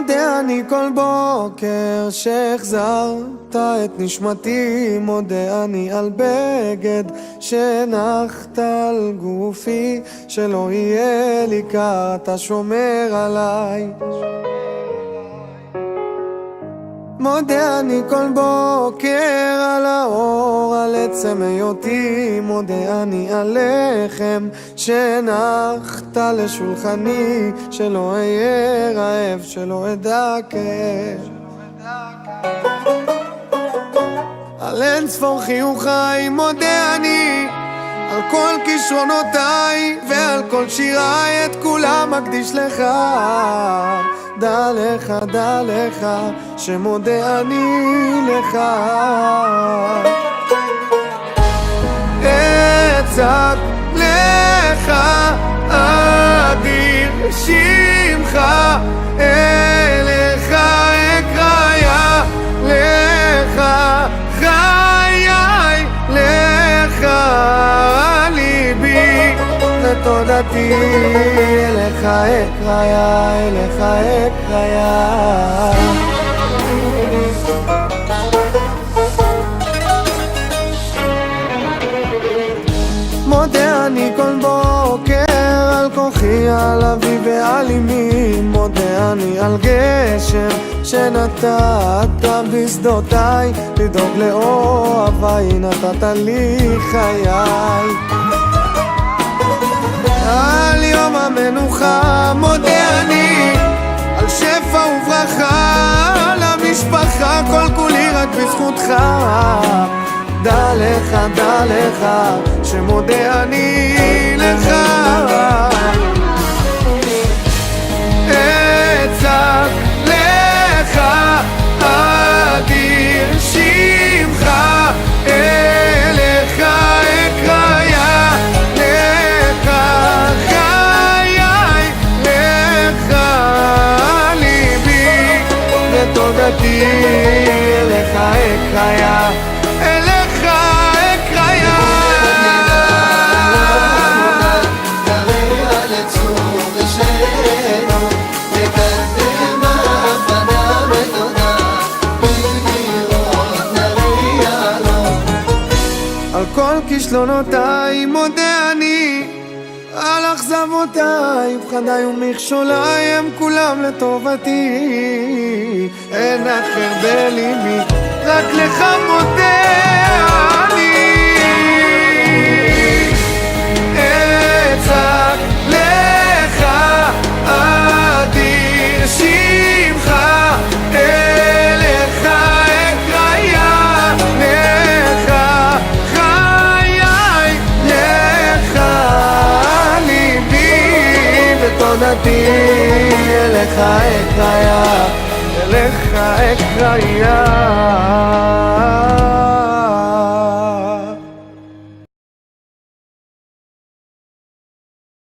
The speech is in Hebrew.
מודה אני כל בוקר שהחזרת את נשמתי, מודה אני על בגד שנחת על גופי, שלא יהיה לי קר, אתה שומר עליי. מודה אני כל בוקר על האור, על עצם היותי, מודה אני על לחם שנחת לשולחני, שלא אהיה רעב, שלא אדע כאב. על אין ספור חיוכיי מודה אני, על כל כישרונותיי ועל כל שיריי, את כולם מקדיש לך. דע לך שמודה אני לך. אצעק לך אדיר שמך, אליך אקרא לך חיי, לך ליבי ותודתי, אליך אקרא, אליך אקרא. מודה אני כל בוקר על כוחי, על אבי ועל אמי, מודה אני על גשם שנתת בשדותיי, לדאוג לאוהביי נתת לי חיי. על יום המנוחה מודה אני, על שפע וברכה למשפחה, כל כולי רק בזכותך. דע לך שמודה אני לך. אצעק לך אדיר שמך, אליך אקרא לך חיי, לך ליבי ותודתי, אליך אקרא, אליך אקרא. על כל כישלונותיי מודה אני, על אכזבותיי ופחדיי ומכשוליי, הם כולם לטובתי. אין אחר בליבי, רק לך מודה אני. אצעק לך אדיר שמך, אליך אקרא לך חיי, לך ליבי ותודתי, אליך אקרא, אליך אקרא.